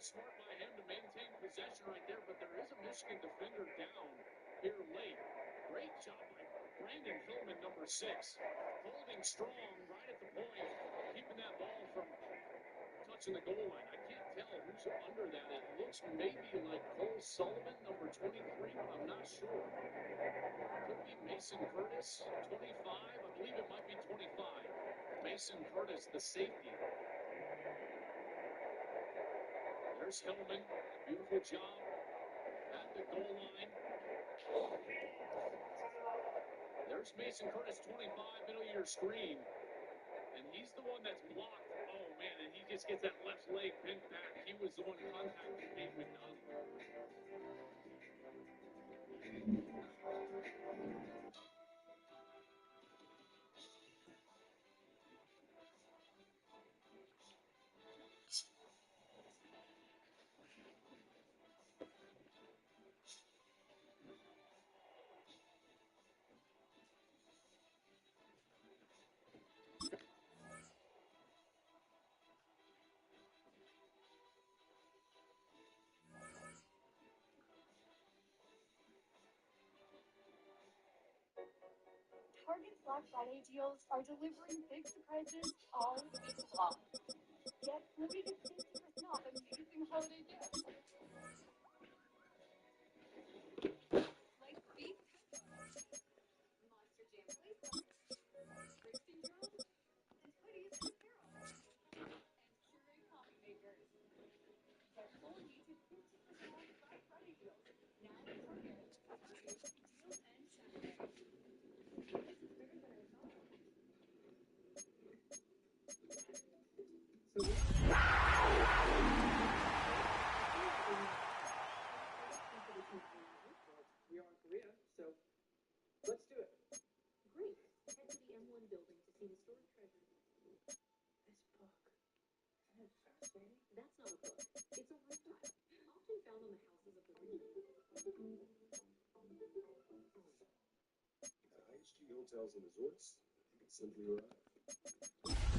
smart by him to maintain possession right there, but there is a Michigan defender down here late. Great job by Brandon Hillman, number 6. Holding strong right at the point, keeping that ball from touching the goal line. I can't tell who's under that. It looks maybe like Cole Sullivan, number 23, but I'm not sure. Could be Mason Curtis, 25. I believe it might be 25. Mason Curtis, the safety. There's Hillman. Beautiful job at the goal line. There's Mason Curtis, 25, middle of your screen. And he's the one that's blocked. Oh, man, and he just gets that left leg bent back. He was the one contacting Nate McDonald. Target's Black Friday deals are delivering big surprises all week long. Get limited 50% off amazing holiday gifts. Like beef, Monster Jam Playset, roasting drones, and hoodies and apparel. And Keurig coffee makers. Get full YouTube 50% off Black Friday deals. Now at Target. Deals end Saturday. We are in Korea, so let's do it. Great. Head to the M1 building to see historic treasures. This book. Isn't it fascinating? That's not a book. It's a reptile, often found on the houses of the region. IHG Hotels and Resorts, you can simply arrive.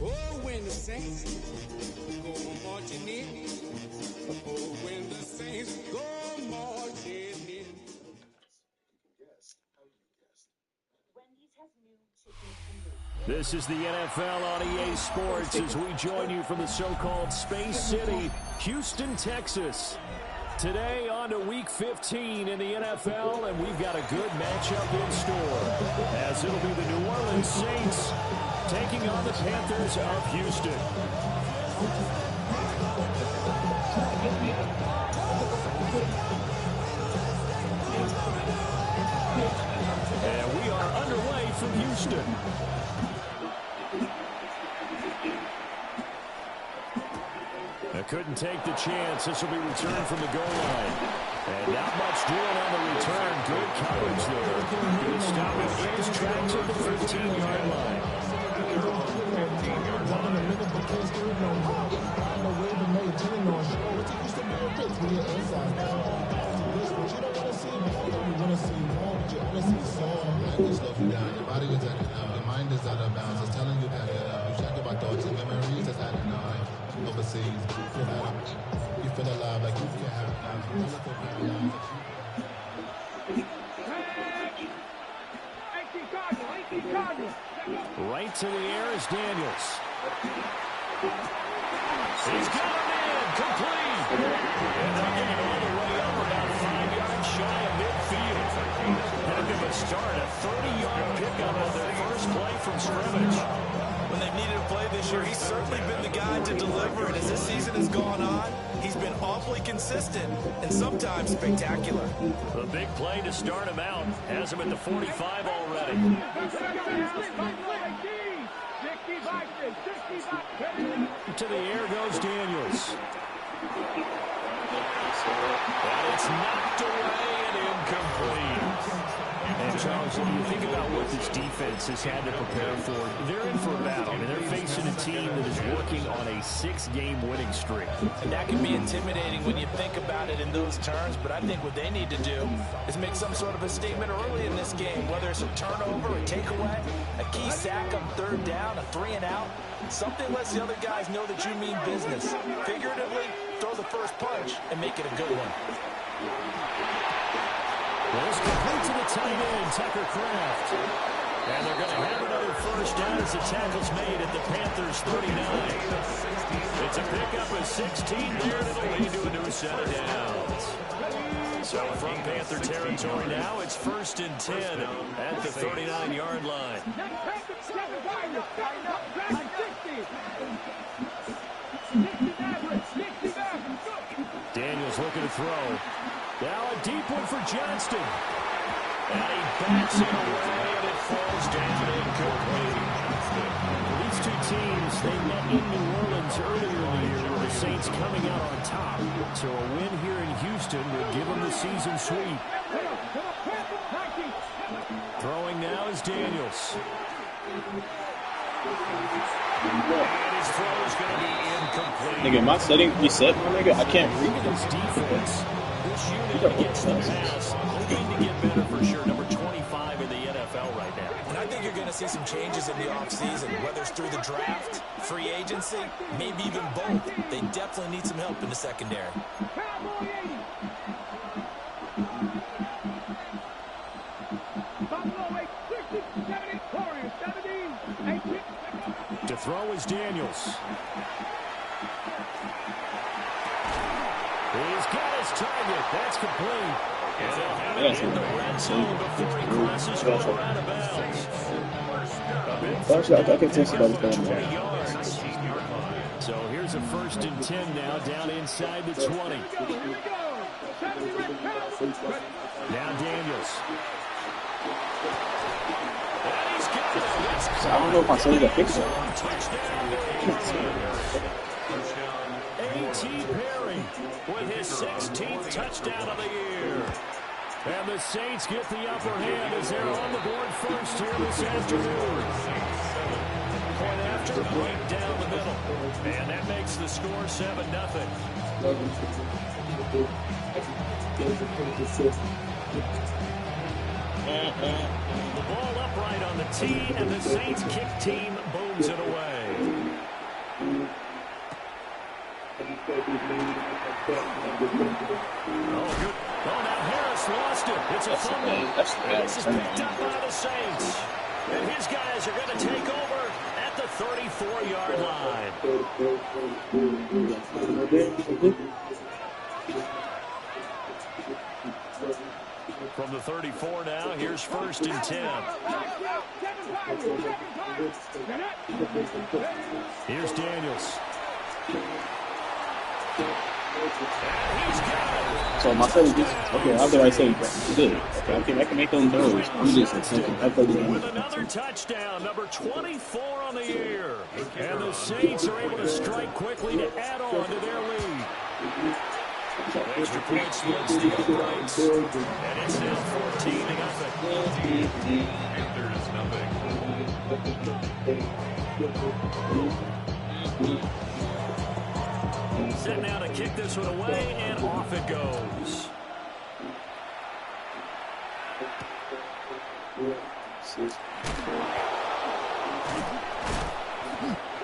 Oh, when the Saints go marching in. Oh, when the Saints go marching in. Guess how you guessed. Wendy's has new chicken tenders. This is the NFL on EA Sports as we join you from the so-called Space City, Houston, Texas. Today on to Week 15 in the NFL, and we've got a good matchup in store, as it'll be the New Orleans Saints taking on the Panthers of Houston. And we are underway from Houston. Couldn't take the chance. This will be returned from the goal line. And not much doing on the return. Good coverage there. He'll stop it in his tracks at the 15-yard line. Your body is at your mind is out of bounds. It's telling you that you check about thoughts and memories that's happening overseas. You feel alive like you can have Right to the air is Daniels. He's got him in, complete. And they'll get it all the way up about 5 yards shy of midfield. Heck of a start, a 30-yard pickup on their first play from scrimmage. When they've needed a play this year, he's certainly been the guy to deliver. And as this season has gone on, he's been awfully consistent and sometimes spectacular. The big play to start him out has him at the 45 already. To the air goes Daniels. And it's knocked away and incomplete. And Charles, when you think about what this defense has had to prepare for, they're in for a battle. I mean, they're facing a team that is working on a 6-game winning streak. And that can be intimidating when you think about it in those terms, but I think what they need to do is make some sort of a statement early in this game, whether it's a turnover, a takeaway, a key sack on third down, a 3-and-out, something lets the other guys know that you mean business. Figuratively, throw the first punch and make it a good one. It's complete to the tight end, Tucker Kraft. And they're going to have another first down as the tackle's made at the Panthers' 39. It's a pickup of 16 there, and it'll lead to a new set of downs. So from Panther territory now, it's 1st and 10 at the 39-yard line. Daniels looking to throw. Now a deep one for Johnston. And he backs it away, and it falls down incomplete. These two teams, they met in New Orleans earlier in the year with the Saints coming out on top. So a win here in Houston would give them the season sweep. Throwing now is Daniels. And his throw is going to be incomplete. Nigga, am I setting reset, my nigga? I can't read this defense. This unit against the pass, hoping to get better for sure. Number 25 in the NFL right now. And I think you're going to see some changes in the offseason, whether it's through the draft, free agency, maybe even both. They definitely need some help in the secondary. To throw is Daniels. He's got his target. That's complete. And they'll have it in the red zone before he crosses over out of bounds. I can test about it. So here's a 1st and 10 now, down inside the 20. Now Daniels. I don't know if I said that fix it. A.T. Perry with his 16th touchdown of the year. And the Saints get the upper hand as they're on the board first here this afternoon. Point after, right down the middle. And that makes the score 7-0. The ball upright on the tee, and the Saints kick team booms it away. Oh, good. Oh, now Harris lost it. It's a fumble. This is picked up by the Saints. And his guys are going to take over at the 34-yard line. From the 34 now, here's 1st and 10. Here's Daniels. So my son is okay. How do I say that? Good. Okay, I can make them throws. I'm just with another touchdown, number 24 on the year, and the Saints are able to strike quickly to add on to their lead. Extra point splits the uprights, and it's now 14-0. Set now to kick this one away, and off it goes.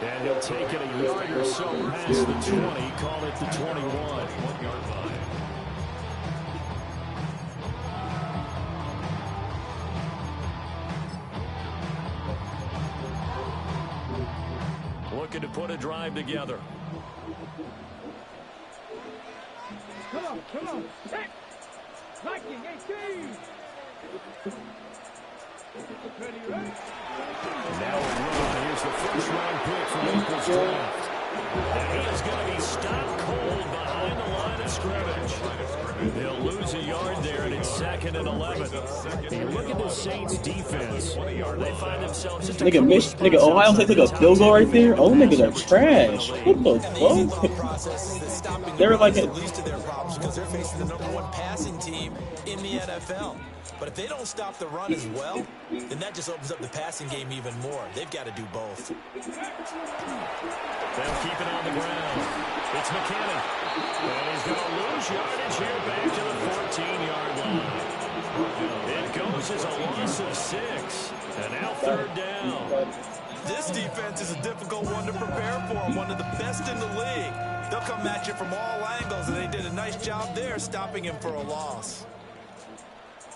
And he'll take it a yard or so past the 20, call it the 21. 1-yard line. Looking to put a drive together. Come on. Hey! Viking, 18! Now a run. Here's the first-round pick from April's draft. And he is going to be stopped cold behind the line of scrimmage. They'll lose a yard there, and it's 2nd and 11. You look at the Saints' defense. They find themselves just nigga, Ohio State took a field goal right there. Oh, niggas are trash. What the fuck? They're like at least to their problems because they're facing the #1 passing team in the NFL. But if they don't stop the run as well, then that just opens up the passing game even more. They've got to do both. They'll keep it on the ground. It's McKinnon. And he's going to lose yardage here back to the 14-yard line. It goes as a loss of 6. And now 3rd down. This defense is a difficult one to prepare for, one of the best in the league. They'll come at you from all angles, and they did a nice job there stopping him for a loss.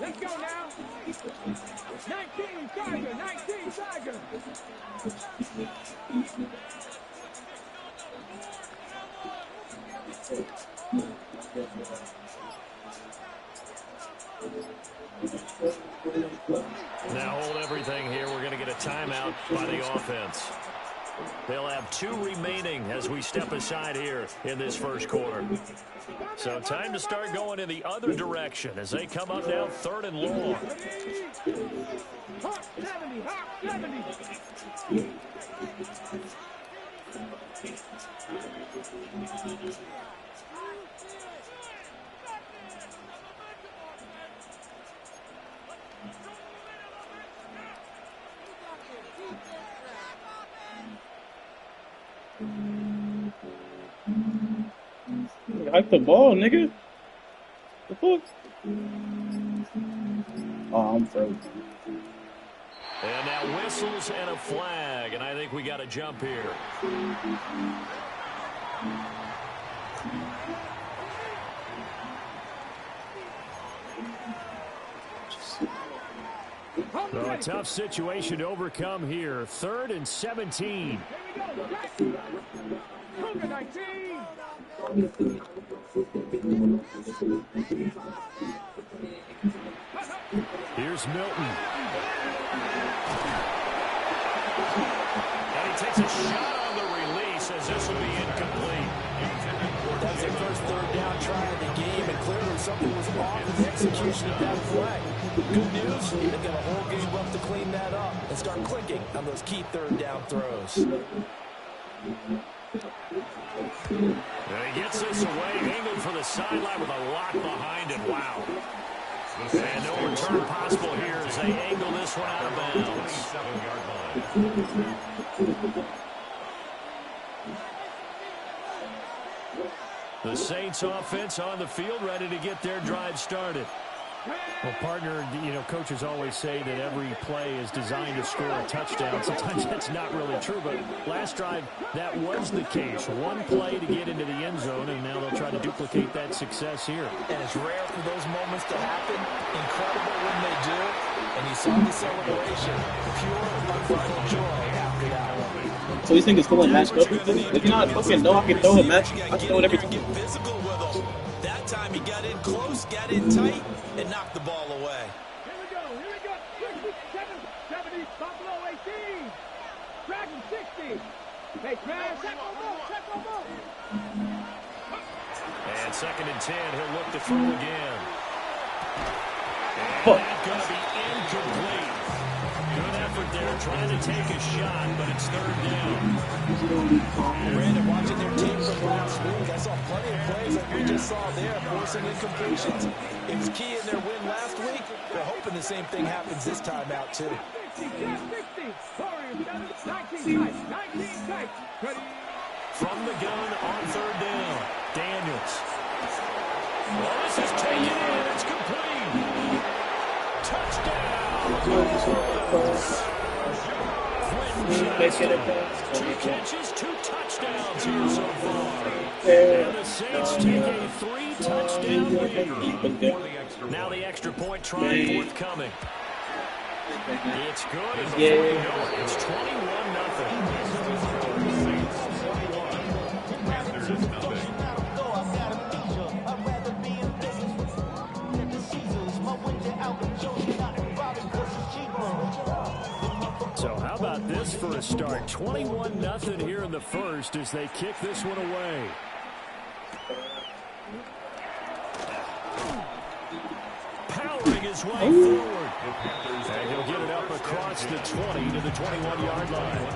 Let's go now. 19 Tiger, 19 Tiger. Now hold everything here. We're going to get a timeout by the offense. They'll have 2 remaining as we step aside here in this first quarter. So time to start going in the other direction as they come up now 3rd and long. Hawk 70, Hawk 70. Hike the ball, nigga. The fuck? Oh, I'm frozen. And now whistles and a flag, and I think we got a jump here. So a tough situation to overcome here. 3rd and 17. Cougar 19. Here's Milton. And he takes a shot on the release as this will be incomplete. That's their first 3rd down try of the game, and clearly something was off in the execution of that play. Good news, they've got a whole game left to clean that up and start clicking on those key 3rd down throws. And he gets this away, angled for the sideline with a lock behind it. Wow. And no return possible here as they angle this one out of bounds. The Saints offense on the field, ready to get their drive started. Well, partner, coaches always say that every play is designed to score a touchdown. Sometimes that's not really true, but last drive, that was the case. One play to get into the end zone, and now they'll try to duplicate that success here. And it's rare for those moments to happen. Incredible when they do. And you saw the celebration. Pure, unbridled joy after that one. So you think it's still a match up? If not, fucking know I can throw a match. I throw it every time. Get physical with them. That time he got in close, got in tight, and knocked the ball away. Here we go. 70, Buffalo 18. Dragon 60. Hey, Crash, check on ball. And 2nd and 10, he'll look to throw again. And that's going to be incomplete. Good effort there, trying to take a shot, but it's 3rd down. Brandon, watching their team from last week, I saw plenty of plays like we just saw there, forcing incompletions. It was key in their win last week. They're hoping the same thing happens this time out, too. 60. Warriors 19 tight. Ready. From the gun on 3rd down, Daniels. Well, this is taken in. It's complete. Touchdown. Two catches, 2 touchdowns here so far. And the Saints take a 3-touchdown lead. Now the extra point try forthcoming. It's good, and before you know it, it's 21-0. So how about this for a start? 21-0 here in the first as they kick this one away. Powering his way forward. And he'll get it up across the 20 to the 21-yard line.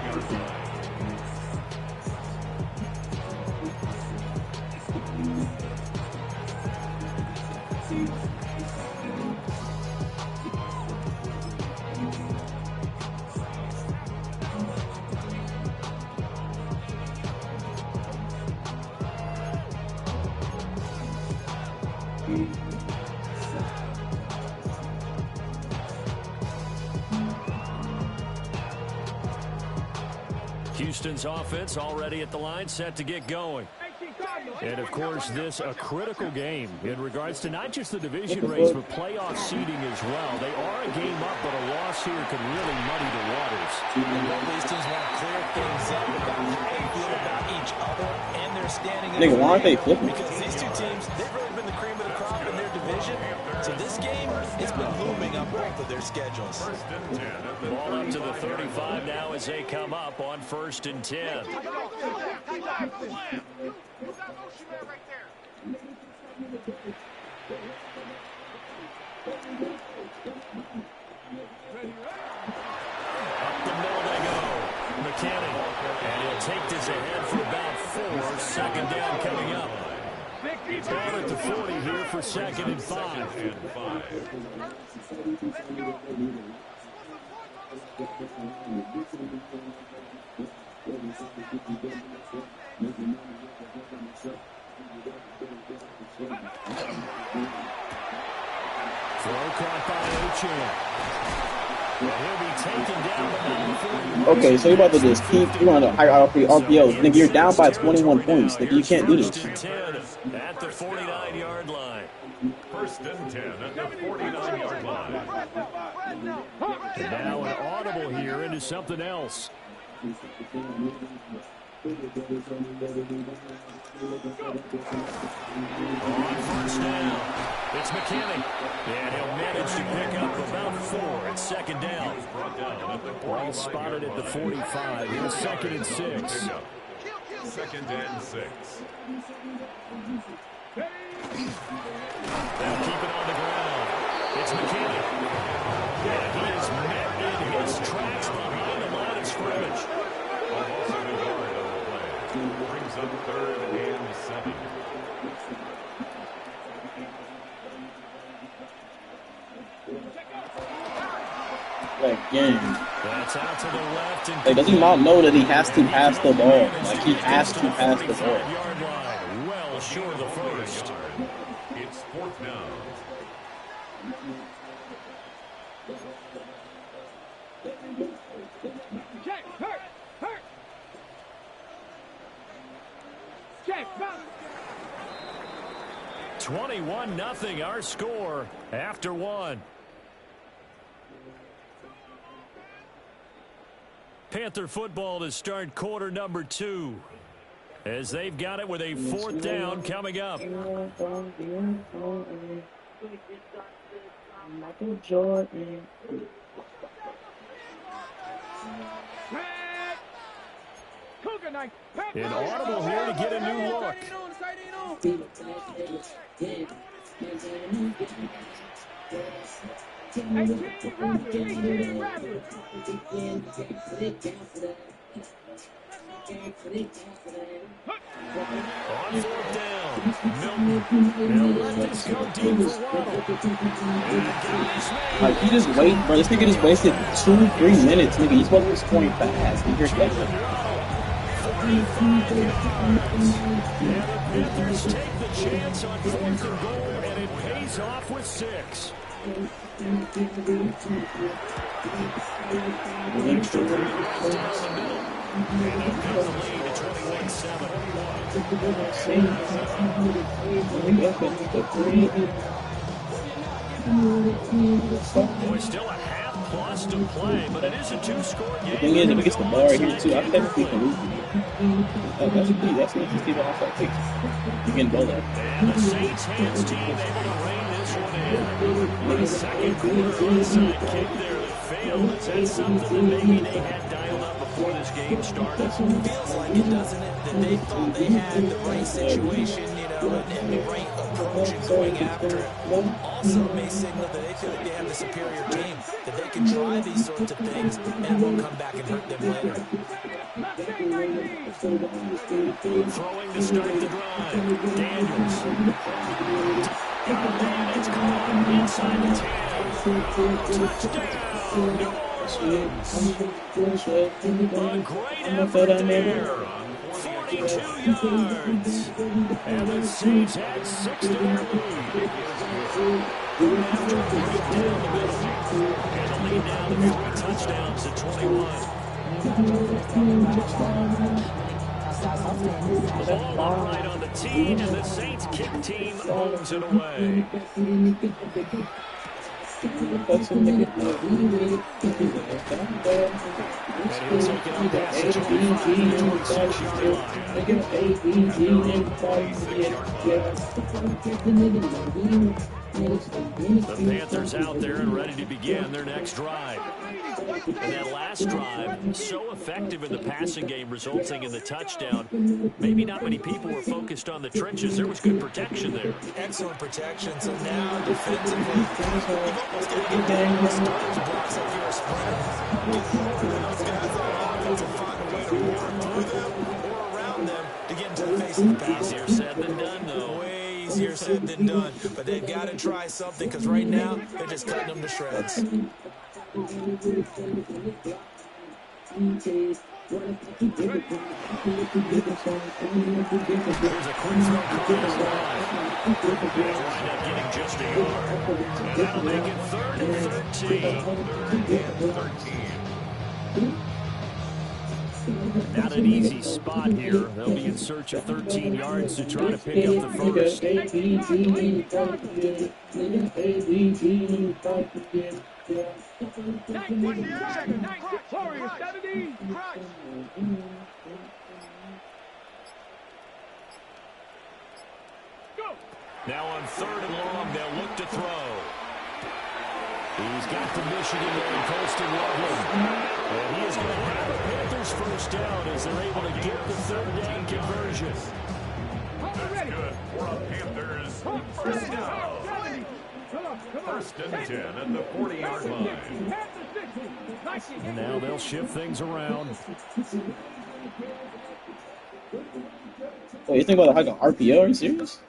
Houston's offense already at the line, set to get going. 18 Tiger. And, of course, this a critical game in regards to not just the division race, but playoff seeding as well. They are a game up, but a loss here could really muddy the waters. And both these teams want to clear things up about how they feel about each other and their standing. Nigga, why aren't they flipping? Because these two teams, they've really been the cream of the crop in their division. So this game, it's been looming on both of their schedules. Ball up to the 35 now as they come up on 1st and 10. Up the middle they go. McKinney. And he'll take this ahead for about 4. 2nd down coming up. Ball at the 40 here for 2nd and 5. Throw caught by Achane. And he'll be taken down the 40. Okay, so you're about to just keep doing a higher RPO. Nigga, you're down by 21 points. Nigga, you can't do this. 1st and 10 at the 49-yard line. 1st and 10 at the 49-yard line. And now an audible here into something else. On 1st down, it's McKinney. And he'll manage to pick up about 4 at 2nd down. Ball spotted at the 45. Here's 2nd and 6. 2nd and 6. They'll keep it on the ground. It's McKinney. And he is met in his tracks behind the line of scrimmage. Almost a good yard on the play. Brings up 3rd and 7. Again. That's out to the left. And Like, does he not know that he has to pass the ball? Like, he has to pass the ball. Yard line, well short of the 1st. It's 4th down. Check, hurt. Check, bounce. 21-0 our score after 1. Panther football to start quarter number 2. As they've got it with a 4th down coming up. Michael Jordan. Cougar knife. An audible here to get a new look. On 4th down, Milton. They'll let this go deep for Waddle. Like, he just wait, bro. This nigga just wasted 2-3 minutes, nigga. He's supposed to be scoring fast. Nigga, you're And the Panthers take the chance on 4th and goal, and it pays off with 6. Extra 3 yards down the middle. And up comes the lead to 21-7. Boy, still a half plus to play, but it is a 2-score game. The thing is, if he gets the ball right here, too, I technically can lose. That's an interesting offside kick. You can go there. And the Saints hands team able to rein this one in. With a second quarter onside kick there that failed. Is that something that maybe they had dialed up before this game started? Feels like it, doesn't it? That they thought they had the right situation, and the right approach in going after it. Also may signal that they feel like they have the superior team, that they can try these sorts of things, and it won't come back and hurt them later. Throwing to start the drive. Daniels. And it's caught inside the 10. Touchdown, New Orleans. A great effort there. 42 yards. And the Saints had 6 to their lead. After a break down the middle. And the lead now to 3 touchdowns at 21. Ball upright on the tee, and the Saints kick team owns it away. That's The Panthers out there and ready to begin their next drive. And that last drive, so effective in the passing game, resulting in the touchdown. Maybe not many people were focused on the trenches. There was good protection there. Excellent protection. So now, defensively, you've almost got to get down the starter's blocks like you're a sprinter. Those guys on offense will find a way to work through them or around them to get into the face of the pass. Easier said than done, though. Way easier said than done. But they've got to try something because right now, they're just cutting them to shreds. There's a quick throw caught as well. They'll wind up getting just a yard. And that'll make it 3rd and 13. Not an easy spot here. They'll be in search of 13 yards to try to pick up the first. Now on 3rd and long, they'll look to throw. He's got the Michigan man, Colston Loveland. And he is going to have the Panthers first down as they're able to get the 3rd down conversion. That's good for the Panthers. First down. 1st and 10 at the 40-yard line. And now they'll shift things around. Oh, you think about like an RPO? Are you serious?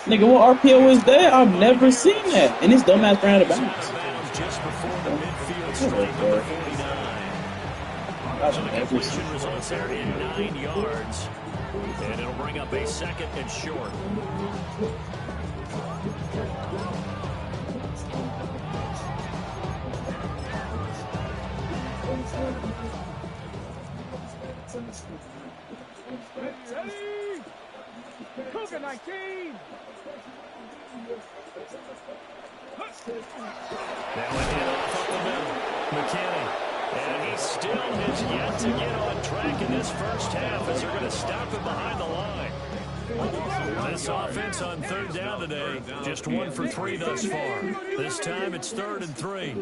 Nigga, what RPO is that? I've never seen that. And this dumbass ran out of bounds. Just before the midfield stripe, number 49. So the completion results there in 9 yards. And it'll bring up a 2nd and short. Ready? Cougar 19. Now a hit off up the middle. McKinney. And he still has yet to get on track in this first half as they're going to stop him behind the line. This offense on 3rd down today, just 1 for 3 thus far. This time it's 3rd and 3.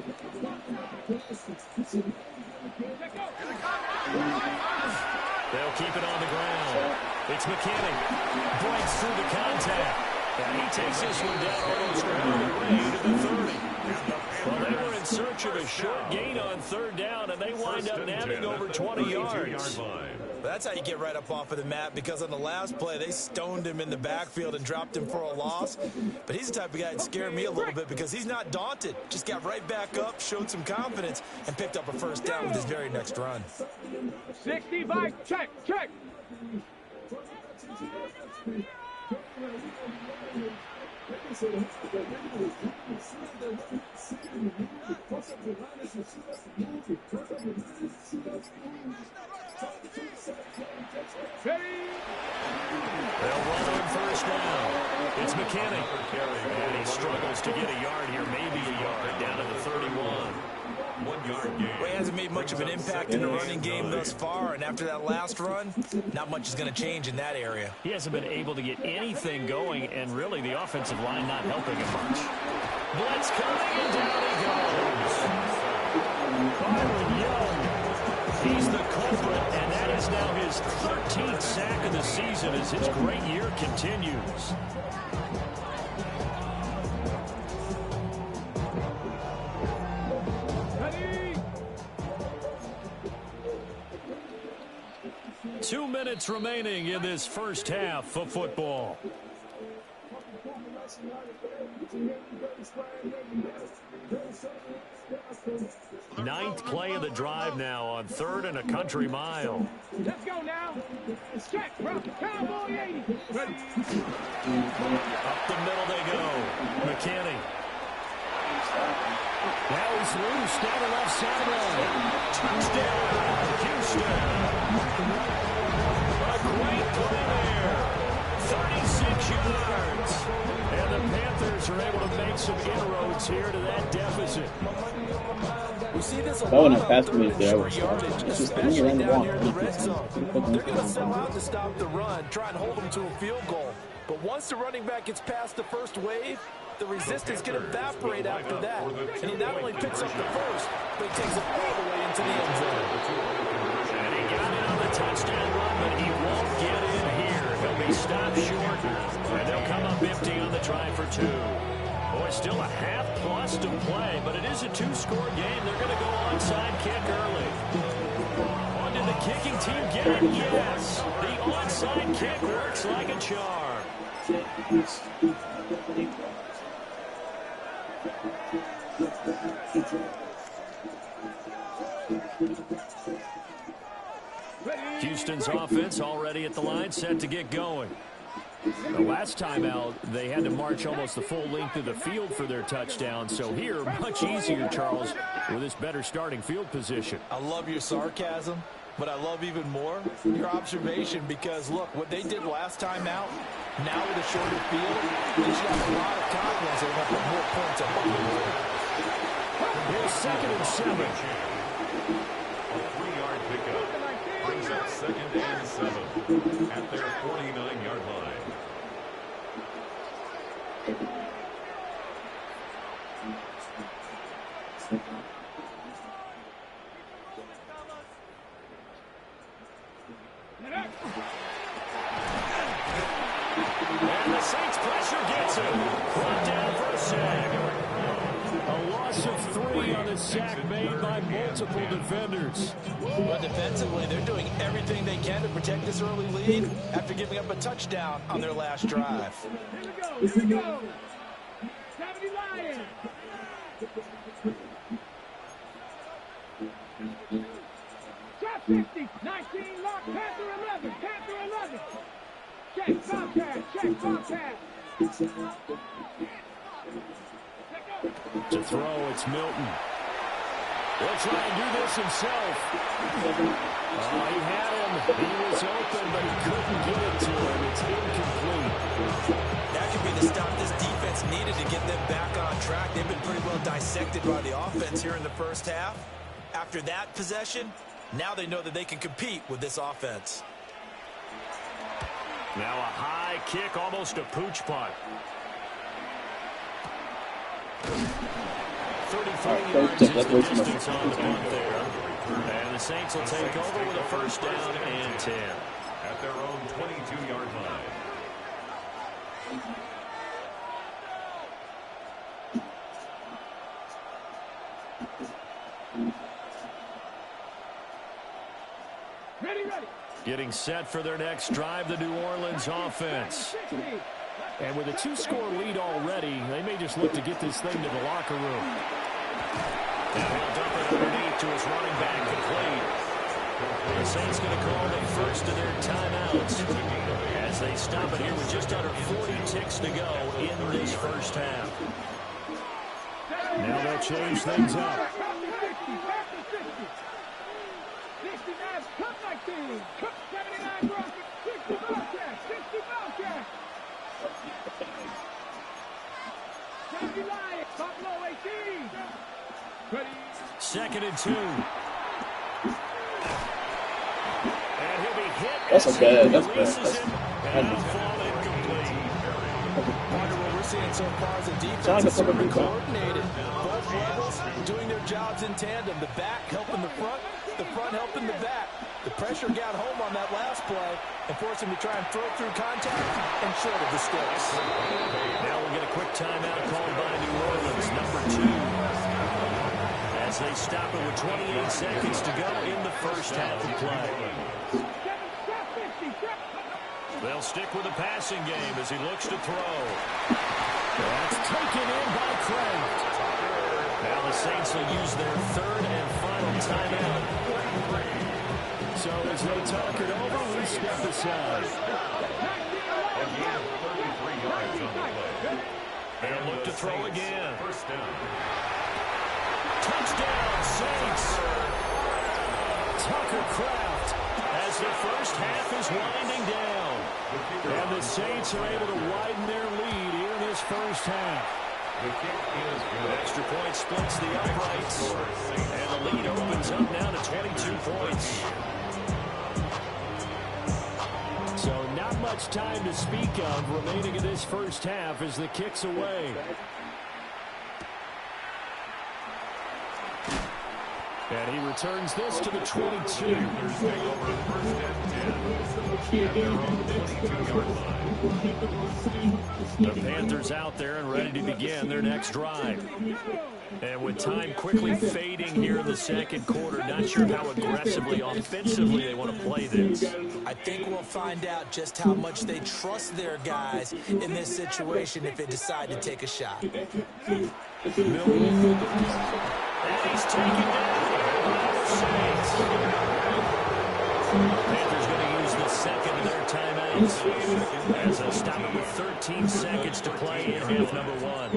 They'll keep it on the ground. It's McKinney. Breaks through the contact. And he takes this one down almost all the way to the 30. Well, they were in search of a short gain on 3rd down, and they wind up nabbing over 20 yards. That's how you get right up off of the mat, because on the last play, they stoned him in the backfield and dropped him for a loss. But he's the type of guy that scared me a little bit because he's not daunted. Just got right back up, showed some confidence, and picked up a first down with his very next run. 65, check. They'll run on first down. It's McKinney. And he struggles to get a yard here, maybe a yard, down to the 31. 1 yard gain. Well, he hasn't made much of an impact in the running game thus far, and after that last run, not much is going to change in that area. He hasn't been able to get anything going, and really the offensive line not helping him much. Blitz coming, and down he goes. Byron Young, he's the culprit, and that is now his 13th sack of the season as his great year continues. Ready? 2 minutes remaining in this first half of football. Ninth play of the drive now on 3rd and a country mile. Let's go now. Check, bro. Cowboy 80. Ready? Up the middle they go. McKinney. Now he's loose down the left sideline. Touchdown, Houston. A great play there. 36 yards. And the Panthers are able to make some inroads here to that deficit. We see this a That one lot I passed me there. yardage, It's just especially around the down block. here in the red zone. They're going to sell out to stop the run, try and hold them to a field goal. But once the running back gets past the first wave, the resistance can evaporate after that. And he not only picks up the first, but he takes it all the way into the end zone. And he got in on the touchdown run, but he won't get in here. He'll be stopped short, and they'll come up empty on the try for 2. Boy, still a half-plus to play, but it is a 2-score game. They're going to go onside kick early. On did the kicking team get it? Yes. The onside kick works like a charm. Houston's offense already at the line, set to get going. The last time out, they had to march almost the full length of the field for their touchdown. So here, much easier, Charles, with this better starting field position. I love your sarcasm, but I love even more your observation because, look, what they did last time out, now with a shorter field, they should have a lot of confidence they're going to put more points up on the board. Here's 2nd and 7. A 3-yard pickup brings up 2nd and 7 at their 49-yard line. And the Saints pressure gets him. Brought down for a sack. A loss of 3 on the sack made by multiple defenders. But defensively, they're doing everything they can to protect this early lead after giving up a touchdown on their last drive. Here we go. 70 Lions. Drop 50. 19 lock. Panther 11. Panther 11. Check Bobcat. Check Bobcat. To throw, it's Milton. He'll try and do this himself. Oh, he had him. He was open, but he couldn't get it to him. It's incomplete. That could be the stop this defense needed to get them back on track. They've been pretty well dissected by the offense here in the first half. After that possession, now they know that they can compete with this offense. Now a high kick, almost a pooch punt. 33 yards is the distance on the punt there. And the Saints will take over with a 1st down and 10. At their own 22-yard line. Ready. Getting set for their next drive, the New Orleans offense. And with a 2-score lead already, they may just look to get this thing to the locker room. And he'll dump it underneath to his running back complete. The Saints going to call the first of their timeouts as they stop it here with just under 40 ticks to go in this first half. Now they'll change things up. 69, Cup 19, Cup 79, Rocket, 60 Bobcat, 60 Bobcat. 70 Lions, Buffalo 18. Ready. 2nd and 2. And he'll be hit. That's okay. That's Releases bad. him, and it'll fall incomplete. Part of what we're seeing so far is the defense Sound is certainly like a coordinated. Both levels doing their jobs in tandem. The back helping the front helping the back. The pressure got home on that last play and forced him to try and throw through contact and short of the sticks. Now we'll get a quick timeout called by New Orleans, number 2. As they stop it with 28 seconds to go in the first half of play. They'll stick with the passing game as he looks to throw. That's taken in by Kraft. Now the Saints will use their 3rd and final timeout. So as they talk it over, we step aside. Again, 33 yards on the play. They'll look to throw again. 1st down. Touchdown, Saints. Tucker Kraft as the first half is winding down. And the Saints are able to widen their lead here in this first half. Extra point splits the uprights. And the lead opens up now to 22 points. So not much time to speak of remaining in this first half as the kick's away. And he returns this to the 22. The Panthers out there and ready to begin their next drive. And with time quickly fading here in the second quarter, not sure how aggressively, offensively they want to play this. I think we'll find out just how much they trust their guys in this situation if they decide to take a shot. And he's taken down. Panthers going to use the second of their timeouts as they stop it with 13 seconds to play in half number one.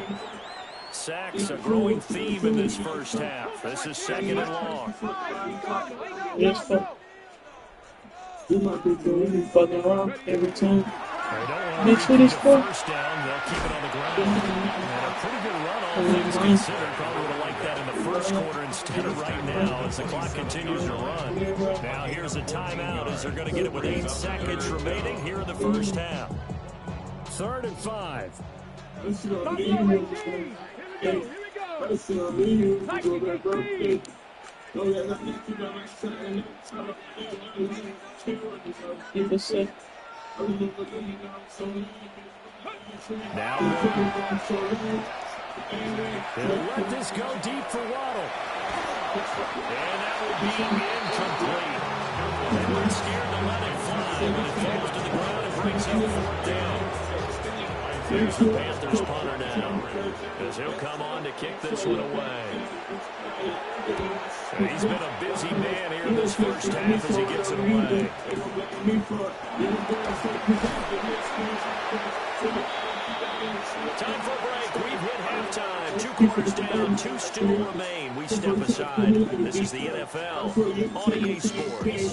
Sacks, a growing theme in this first half. This is second and long. Yes, sir. You might be doing fucking around every time. Make sure this first down, they'll keep it on the ground. And a pretty good run, all things considered. Probably would have liked that in the first quarter instead of right now as the clock continues to run. Now here's a timeout as they're going to get it with 8 seconds remaining here in the first half. 3rd and 5. Now they'll let this go deep for Waddle. And that will be incomplete. They were scared to let it fly, but it falls to the ground and brings up 4th down. There's the Panthers punter now, as he'll come on to kick this one away. And he's been a busy man here in this first half as he gets it away. Time for a break. We've hit halftime. 2 quarters down, 2 still remain. We step aside. This is the NFL on EA Sports.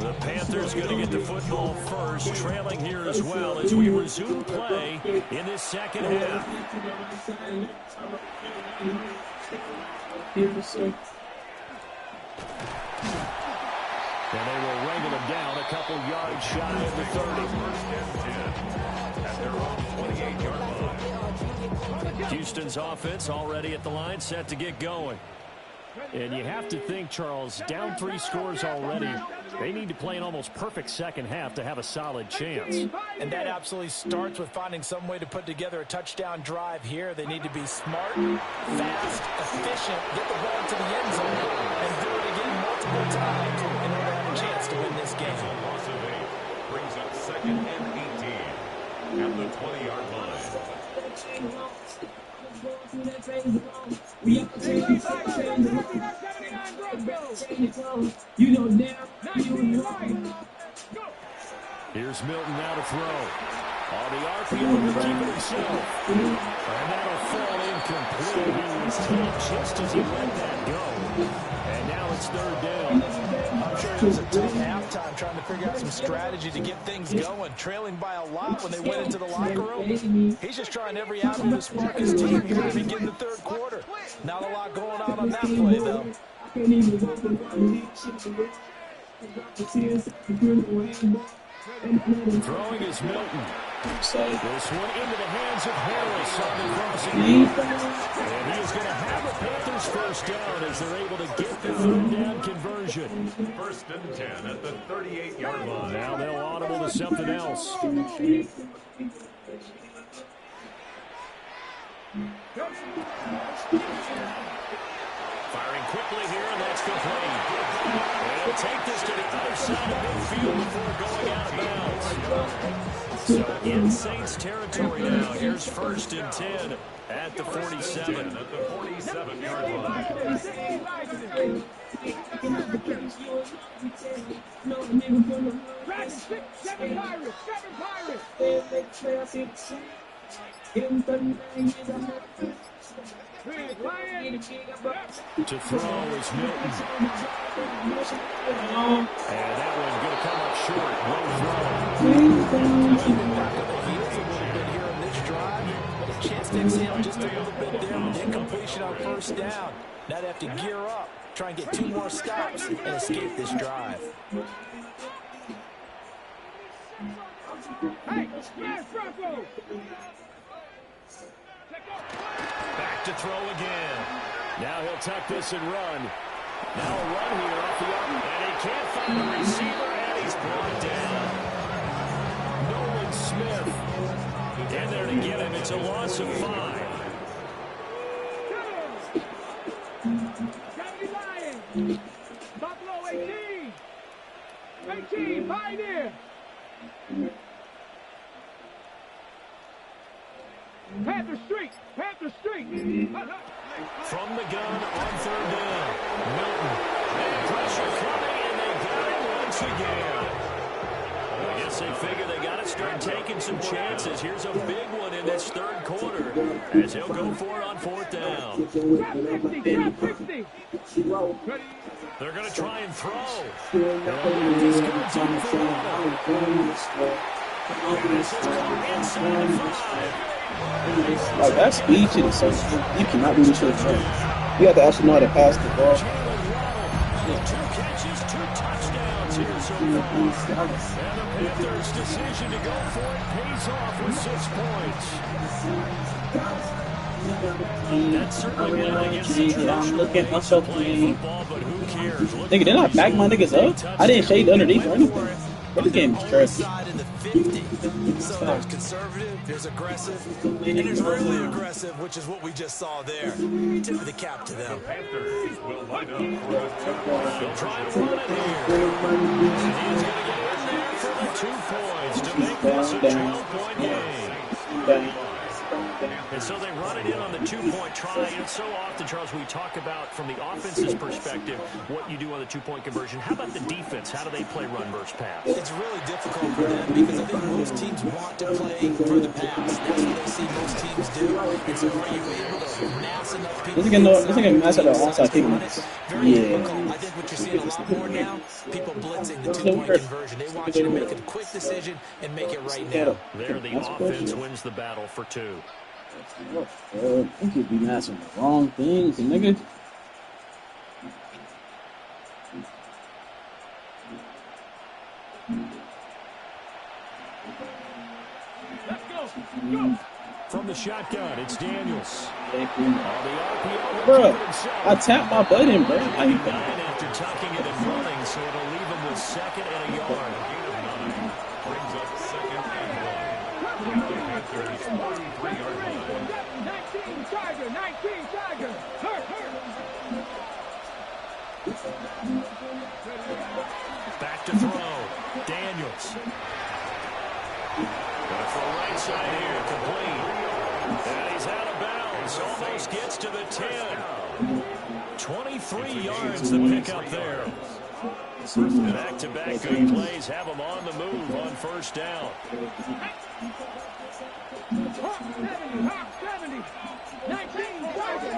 The Panthers going to get the football first, trailing here as well as we resume play in this second half. And they will wrangle him down a couple yards shy of the 30. At their own 28-yard line. Houston's offense already at the line, set to get going. And you have to think, Charles, down 3 scores already. They need to play an almost perfect second half to have a solid chance. And that absolutely starts with finding some way to put together a touchdown drive here. They need to be smart, fast, efficient, get the ball to the end zone, and do it again multiple times in order to have a chance to win this game. A loss of 8 brings up 2nd and 18 at the 20-yard line. Here's Milton now to throw. On the RPO to keep it himself. And that'll fall incomplete. He was told just as he let that go. And now it's 3rd down. I'm sure it was a tough halftime trying to figure out some strategy to get things going. Trailing by a lot when they went into the locker room. He's just trying every avenue to spark his team here to begin the 3rd quarter. Not a lot going on that play, though. Throwing is Milton. This one into the hands of Harris on the crossing. And he is going to have the Panthers first down as they're able to get the 3rd down conversion. 1st and 10 at the 38-yard line. Now they'll audible to something else. Firing quickly here, and that's complete. And he'll take this to the other side of midfield before going out of bounds. So in Saints territory now. Here's 1st and 10 at the 47. At the 47-yard line. Seven Pirates. To throw is Milton. And that one going to come up short. Low throw. Back on the heels a little bit here on this drive. A chance to exhale just a little bit there. Incompletion on 1st down. Now they have to gear up, try and get 2 more stops, and escape this drive. Hey, smash Bronco! Back to throw again. Now he'll tuck this and run. Now a run here off the arm. And he can't find the receiver, and he's brought down. Nolan Smith in there to get him. It's a loss of 5. Buffalo 18. 18, Pioneer. Panther Street. From the gun on 3rd down. Milton. And pressure coming, and they got him once again. I guess they figure they got to start taking some chances. Here's a big one in this 3rd quarter as he'll go for it on 4th down. They're going to try and throw. This goes in for inside 5. Like, that speed shit is so you cannot do this shit. You have to actually know how to pass the ball. 2 catches, 2 touchdowns here so far. And the Panthers' decision to go for it pays off with 6 points. That's certainly been against the traditional ways of playing football, but who cares? Nigga, did I back my niggas up? I didn't shade underneath or anything. But the game is trash. So there's conservative, there's aggressive, and there's really aggressive, which is what we just saw there. Tip of the cap to them. The Panthers will line up for the 2 point. They'll try to run it here. And he's going to get in there for the 2 points to make this a 12-point game. And so they run it in on the 2-point try. And so often, Charles, we talk about from the offense's perspective what you do on the 2-point conversion. How about the defense? How do they play run versus pass? It's really difficult for them because I think most teams want to play for the pass. That's what they see most teams do. And so are you able to mass enough people? This nigga mass at the onside kick. Very difficult. I think what you're seeing a lot more now, people blitzing the 2-point conversion. They want you to make a quick decision and make it right now. There, the offense wins the battle for 2. You could be messing the wrong things, nigga. Let's go. From the shotgun, it's Daniels. Bro, I tapped my button, bro. How you doing? After tucking it and running, so it'll leave him with 2nd and a yard. Brings up 2nd and 1. Panthers 43-yard line. 19 Tiger. Hurt. Back to throw. Daniels. Gonna throw right side here, complete. And he's out of bounds. Almost gets to the 10. 23 yards the pickup there. Back-to-back good plays have him on the move on 1st down. Hawk 70. 19 Tiger.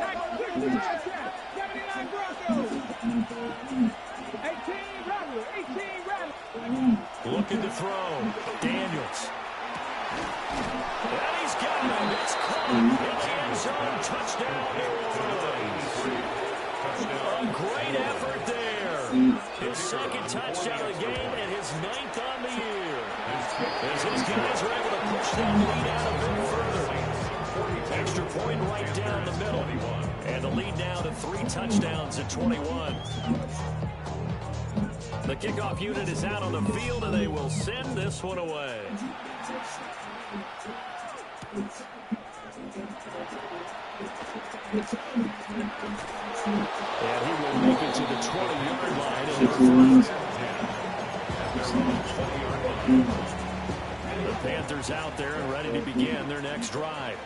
79 Broncos. 18 Rattler. Looking to throw. Daniels. And he's got him. It's caught. It's end zone. Touchdown, New Orleans. A great effort there. His 2nd touchdown of the game and his 9th on the year. As his guys are able to push that lead out a bit further. Extra point right down the middle. And the lead now to 3 touchdowns at 21. The kickoff unit is out on the field, and they will send this one away. And he will make it to the 20-yard line. And the Panthers out there and ready to begin their next drive.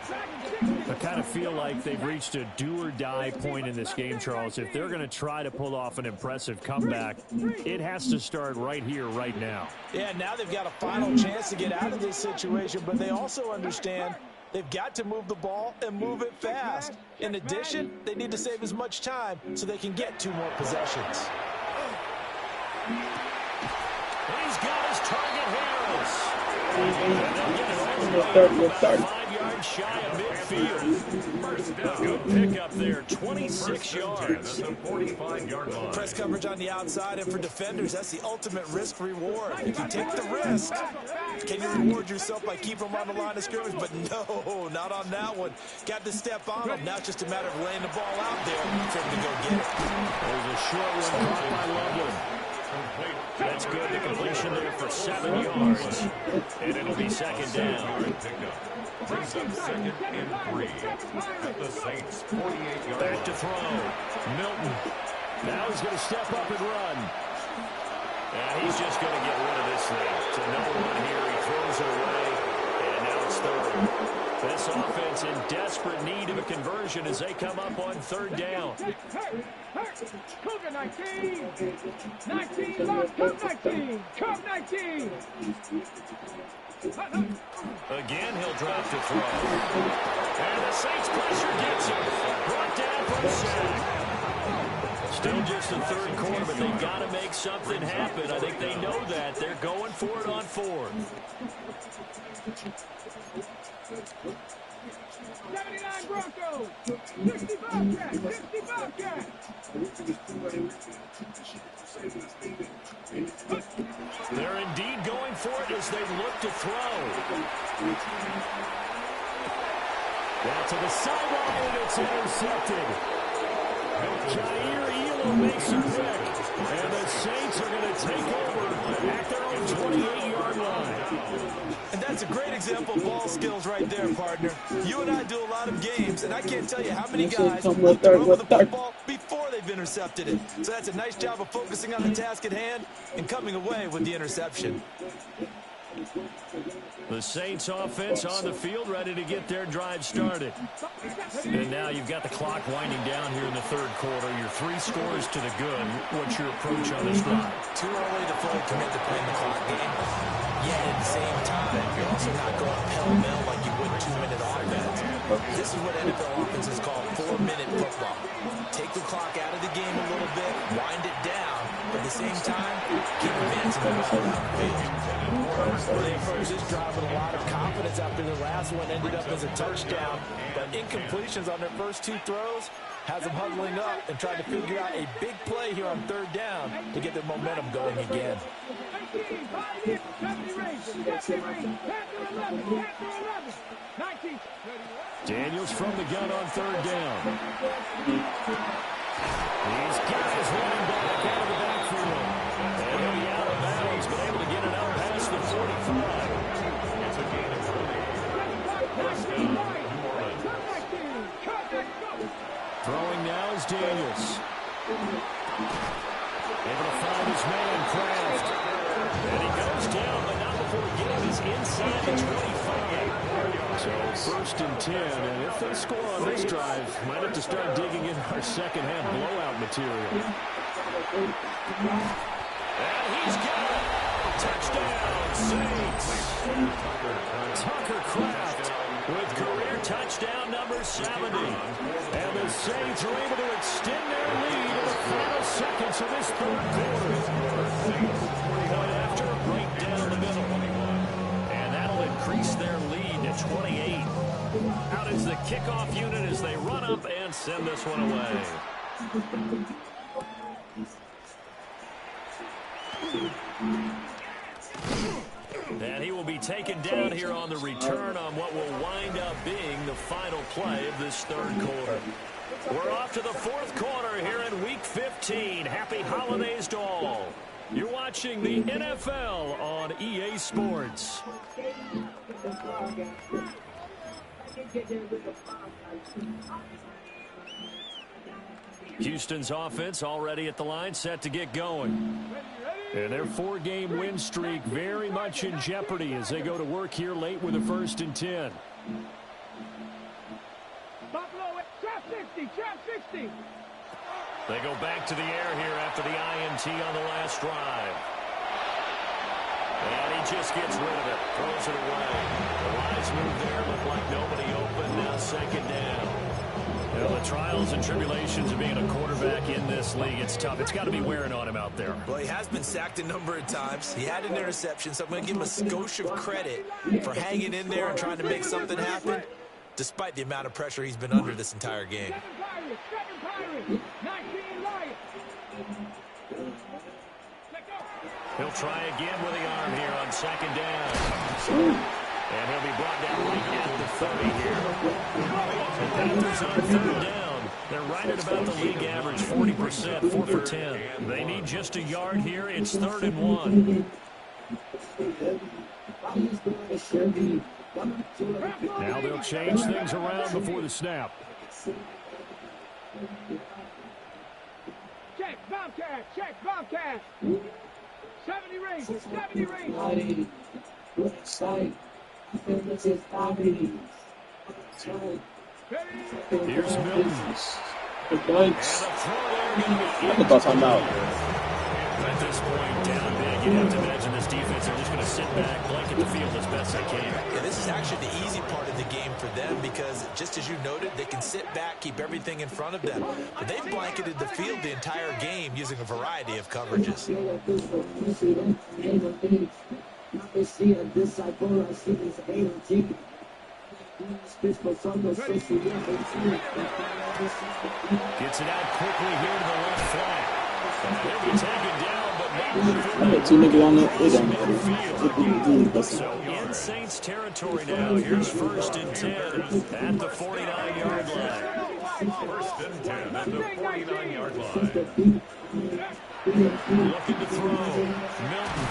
I kind of feel like they've reached a do-or-die point in this game, Charles. If they're going to try to pull off an impressive comeback, it has to start right here, right now. Yeah, now they've got a final chance to get out of this situation, but they also understand they've got to move the ball and move it fast. In addition, they need to save as much time so they can get 2 more possessions. He's got his target, Harris. Start. 5 yards shy of midfield. A good pickup there, 26 yards. 45-yard line. Press coverage on the outside, and for defenders, that's the ultimate risk-reward. If you take the risk, can you reward yourself by keeping them on the line of scrimmage? But no, not on that one. Got to step on them. Now it's just a matter of laying the ball out there for him to go get it. There's a short one caught by Loveland. That's good. The completion there for 7 yards. And it'll be second down. Brings up 2nd and 3 at the Saints' 48-yard line. Back to throw. Milton. Now he's going to step up and run. And he's just going to get rid of this thing. To no one here. He throws it away. And now it's third. This offense in desperate need of a conversion as they come up on 3rd down. Cougar 19. 19, lock, come 19. Come 19. Again, he'll drop to throw. And the Saints pressure gets him. Brought down for the sack. Still just the 3rd quarter, but they've got to make something happen. I think they know that. They're going for it on 4th. 79 Broncos. 60 Bobcats. 60 Bobcats. They're indeed going for it as they look to throw. Down to the sideline, and it's intercepted. Jair Elo makes a pick. And the Saints are going to take over at their own 28-yard line. And that's a great example of ball skills right there, partner. You and I do a lot of games, and I can't tell you how many guys look to run with the football before they've intercepted it. So that's a nice job of focusing on the task at hand and coming away with the interception. The Saints offense on the field, ready to get their drive started. And now you've got the clock winding down here in the 3rd quarter. Your 3 scores to the good. What's your approach on this drive? Too early to fully commit to playing the clock game. Yet at the same time, you're also not going pell-mell like you would 2-minute offense. This is what NFL offenses call 4-minute football. Take the clock out of the game a little bit, wind it down, but at the same time, keep advancing the ball down the field. They approached this drive with a lot of confidence after the last one ended up as a touchdown, but incompletions on their first 2 throws has them huddling up and trying to figure out a big play here on 3rd down to get their momentum going again. Daniels from the gun on 3rd down. He's got his running back out of the backfield. And he'll be out of bounds, but able to get it out past the 45. It's a gain of 3. Throwing now is Daniels. Able to find his man, Kraft. And he goes down, but not before getting his inside the 25. So 1st and 10, and if they score on this drive, might have to start digging in our second-half blowout material. And he's got it. Touchdown, Saints. Tucker Kraft with career touchdown number 70. And the Saints are able to extend their lead in the final seconds of this 3rd quarter. Point after, right down the middle. And that'll increase their lead to 28. Out is the kickoff unit as they run up and send this one away. And he will be taken down here on the return on what will wind up being the final play of this 3rd quarter. We're off to the 4th quarter here in Week 15. Happy holidays to all. You're watching the NFL on EA Sports. Houston's offense already at the line, set to get going. And their 4-game win streak very much in jeopardy as they go to work here late with a 1st and 10. Buffalo, trap 60, trap 60. They go back to the air here after the INT on the last drive. And he just gets rid of it, throws it away. The wise move there, looked like nobody open, now 2nd down. You know, the trials and tribulations of being a quarterback in this league, it's tough. It's got to be wearing on him out there. Well, he has been sacked a number of times. He had an interception, so I'm going to give him a skosh of credit for hanging in there and trying to make something happen, despite the amount of pressure he's been under this entire game. 7 Pirates, 19 Lions. He'll try again with the arm here on 2nd down. And he'll be brought down right at the 30 here. The Panthers on 3rd down. They're right at about the league average, 40%, 4 for 10. They need just a yard here. It's 3rd and 1. Now they'll change things around before the snap. Check, Bobcat, check, Bobcat. 70 range, 70 range. Here's Milton. Good points. What the time out? At this point, down big, you'd have to imagine this defense, they're just going to sit back, blanket the field as best they can. Yeah, this is actually the easy part of the game for them because, just as you noted, they can sit back, keep everything in front of them. But they've blanketed the field the entire game using a variety of coverages. Gets it out quickly here to the left flank. He'll be taken down, but not two niggas on the So in Saints territory now. Here's 1st and 10 at the 49-yard line. 1st and 10 at the 49-yard line. Looking to throw. Milton.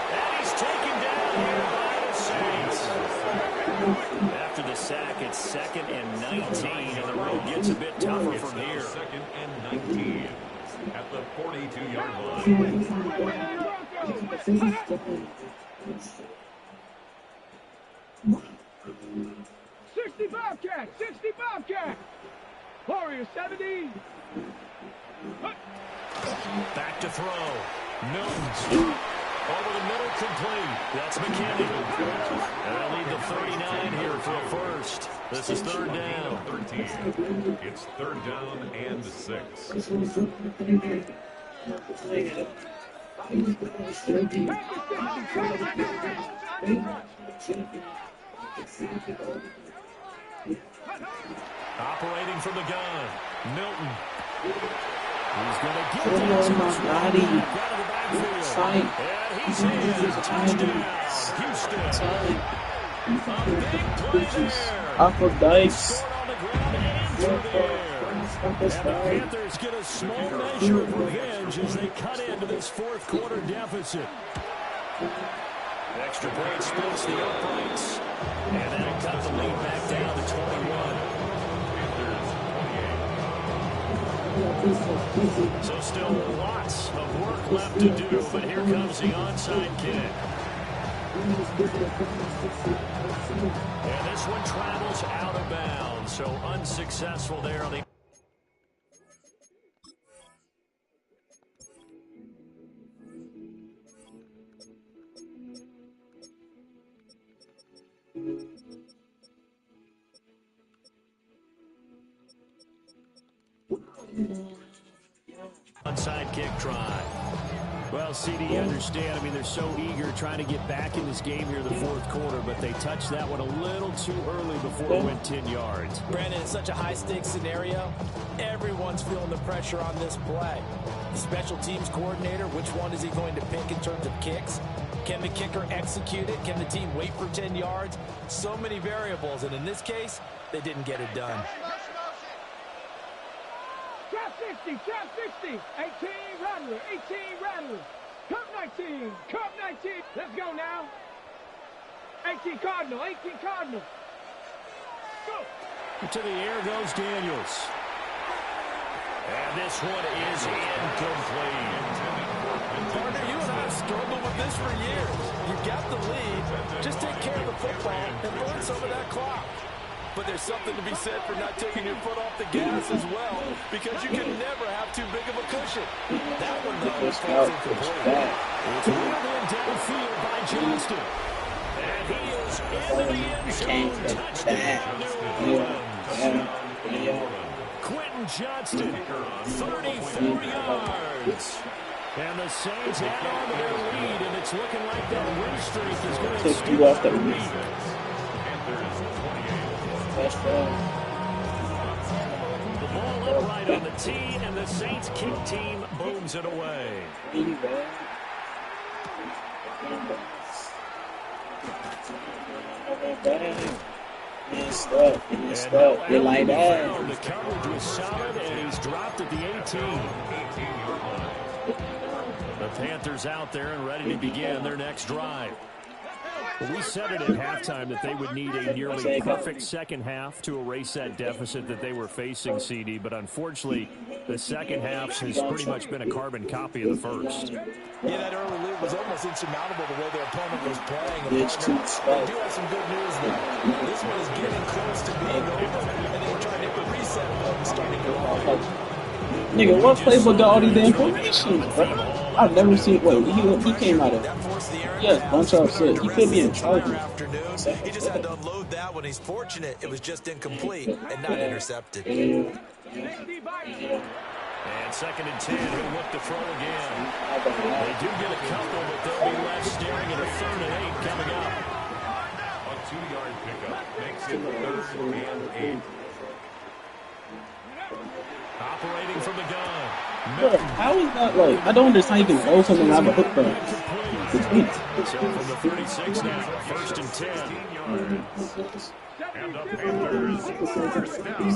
And he's taken down here by the Saints. After the sack, it's 2nd and 19, and the road gets a bit tougher from here. 2nd and 19 at the 42-yard line. 60 Bobcat, 60 Bobcat. Warriors 70. Back to throw. Milton's over the middle, complete. That's McKinney. And they'll need the 39 here for a 1st. This is 3rd down. 13. It's 3rd down and 6. Operating from the gun. Milton. He's going to get Oh my God. And he's in. Touchdown. Houston. A big play there. Aphrodite. Scored on the ground and through the air. And the Panthers get a small measure of revenge as they cut into this 4th quarter deficit. Extra point splits the uprights. And that'll cut the lead back down to 21. So still lots of work left to do, but here comes the onside kick. And this one travels out of bounds, so unsuccessful there on the... Onside kick try. Well, CD, you understand. I mean, they're so eager trying to get back in this game here in the 4th quarter, but they touched that one a little too early before it went 10 yards. Brandon, it's such a high-stakes scenario. Everyone's feeling the pressure on this play. The special teams coordinator, which one is he going to pick in terms of kicks? Can the kicker execute it? Can the team wait for 10 yards? So many variables, and in this case, they didn't get it done. Trap 60, trap 60. 18 Rattler, 18 Rattler. Cup 19, Cup 19. Let's go now. 18 Cardinal, 18 Cardinal. Go. To the air goes Daniels. And this one is incomplete. Partner, you and I have struggled with this for years. You got the lead. Just take care of the football and burn some of that clock. But there's something to be said for not taking your foot off the gas as well, because you can never have too big of a cushion. That one, though, is incomplete. It's wheeled in downfield by Johnston. And he is into the end zone. Touchdown, New Orleans. Quentin Johnston, 34 yards. And the Saints add on to their lead, and it's looking like that win streak is going to extend off the week. The ball upright on the tee, and the Saints kick team booms it away. Messed up. You like that? The coverage was solid, and he's dropped at the 18. The Panthers out there and ready to begin their next drive. We said it at halftime that they would need a nearly perfect second half to erase that deficit that they were facing, CD, but unfortunately, the second half has pretty much been a carbon copy of the first. Yeah, that early lead was almost insurmountable the way their opponent was playing. They do have some good news, though. This one is getting close to being over, and they were trying to hit the reset button starting to roll. Nigga, what playbook got all these damn formations, bro? I've never seen. Wait, he came out of. Yes, bunch of upset. He could be in charge. He just had to unload that one. He's fortunate it was just incomplete and not intercepted. And 2nd and 10, he'll look to throw again. They do get a couple, but they'll be left staring at a 3rd and 8 coming up. A 2-yard pickup makes it 3rd and 8. Operating from the gun. Bro, how is that like? I don't understand how you can roll something out of a hook for. So from the 36 now, 1st and 10. And the Panthers first down.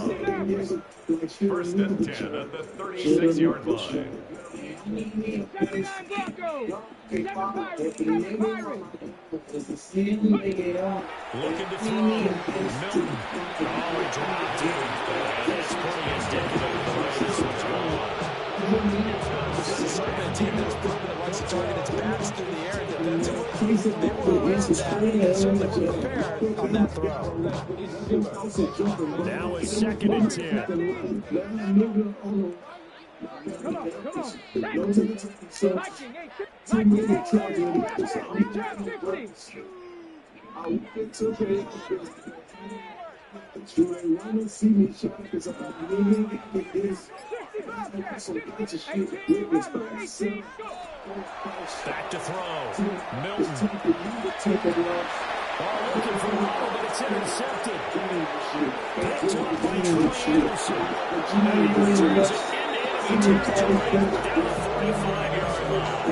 1st and 10 at the 36-yard line. Looking to throw. Milton. Oh, he dropped it. And it's pretty indicative of the way this one's going. This is certainly a team that's proven that once you target its backs through the air and defensively, they will around that and certainly prepared on that throw. Now it's 2nd and 10. Come on. Back to throw. Milton. Ball looking for Waddle, but it's intercepted. Picked up by Troy Anderson. And he returns it into enemy territory down the 45-yard line.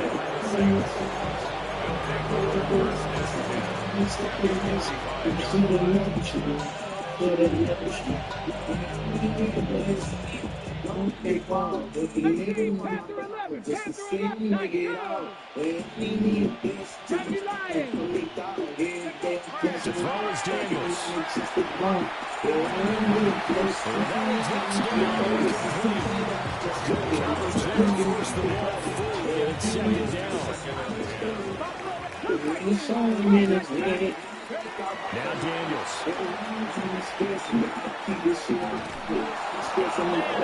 To throw is Daniels. Good coverage there, forced the ball free, and it's 2nd down. Now Daniels. And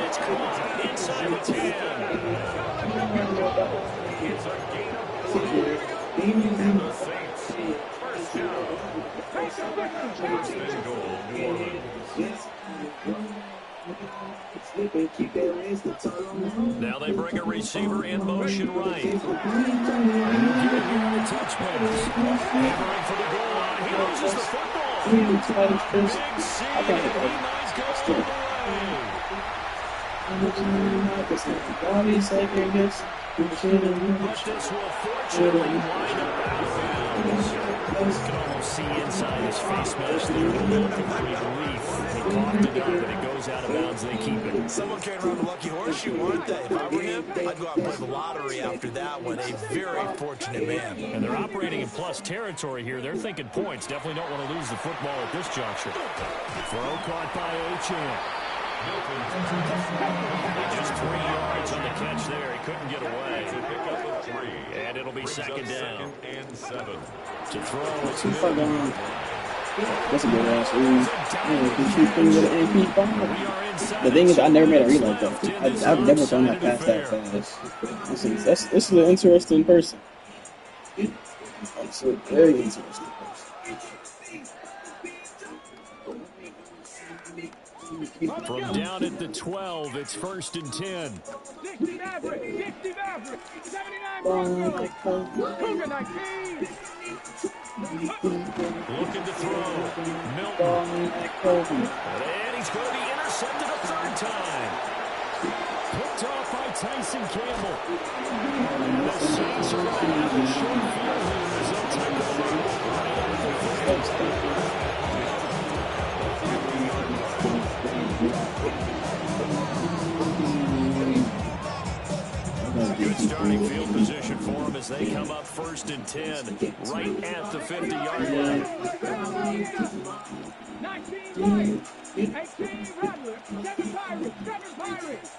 it's caught inside the 10. It's a gain of 4. And the Saints first down. 1st and goal, New Orleans. Now they bring a receiver in motion right. And he'll get here on the touch pass. Hammering for the goal line. He loses the football. Big C. Levi's goes the way. But this will fortunately wind up out of bounds. You can almost see inside his face mask there the look of great relief. He coughed it up, and it goes out of bounds. They keep it. Someone carrying around the lucky horseshoe, weren't they? If I were him, I'd go out and play the lottery after that one. A very fortunate man. And they're operating in plus territory here. They're thinking points. Definitely don't want to lose the football at this juncture. Throw caught by Achane. Just 3 yards on the catch there. He couldn't get away. And it'll be second down. And 7. To throw, it's Milton. That's a good ass read. The thing is, I never made a read like that. I've never done that pass that fast. This is an interesting person. It's a very interesting person. From down at the 12, it's 1st and 10. 60 Maverick, 79 Broncos, Cougar 19. Looking to throw. Milton. And he's going to be intercepted a 3rd time. Picked off by Tyson Campbell. And the Saints are going to have a short field here as they'll take over right at the 50. Good starting field position for them as they come up 1st and 10, right at the 50-yard line. 19 Lions, 18 Rattler, 7 Pirates, 7 Pirates.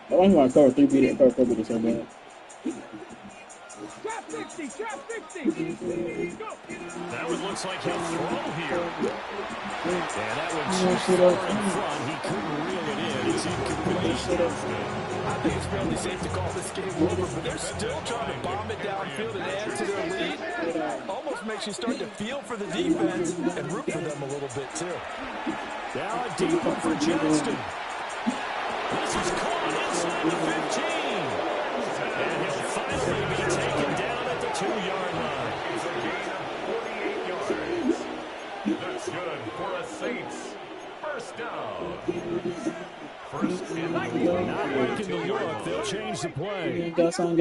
I want to cover 3 beat it, cover beat it so bad. Trap 60, trap 60. Go. That one looks like he'll throw here. And that one's too far in front. He couldn't reel it in. It's incomplete. I think it's fairly safe to call this game over, but they're still trying to bomb it downfield and add to their lead. Almost makes you start to feel for the defense and root for them a little bit, too. Now a deep one for Johnston. This is caught inside the 15. And he'll finally be taken down at the 2-yard line. It's a gain of 48 yards. That's good for a Saints. 1st down. 1st and 9. Not liking the look. They'll change the play. Got some.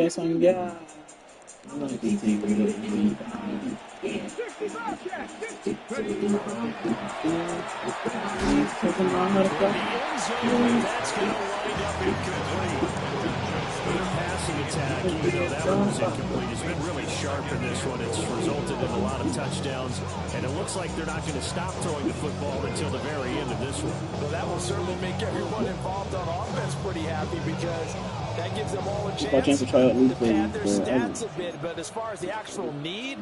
65 check, 50. The end zone, that's going to wind up incomplete. Their passing attack, even though that one was incomplete, has been really sharp in this one. It's resulted in a lot of touchdowns, and it looks like they're not going to stop throwing the football until the very end of this one. Well, that will certainly make everyone involved on offense pretty happy because that gives them all a chance to try out to pad their stats a bit. But as far as the actual need,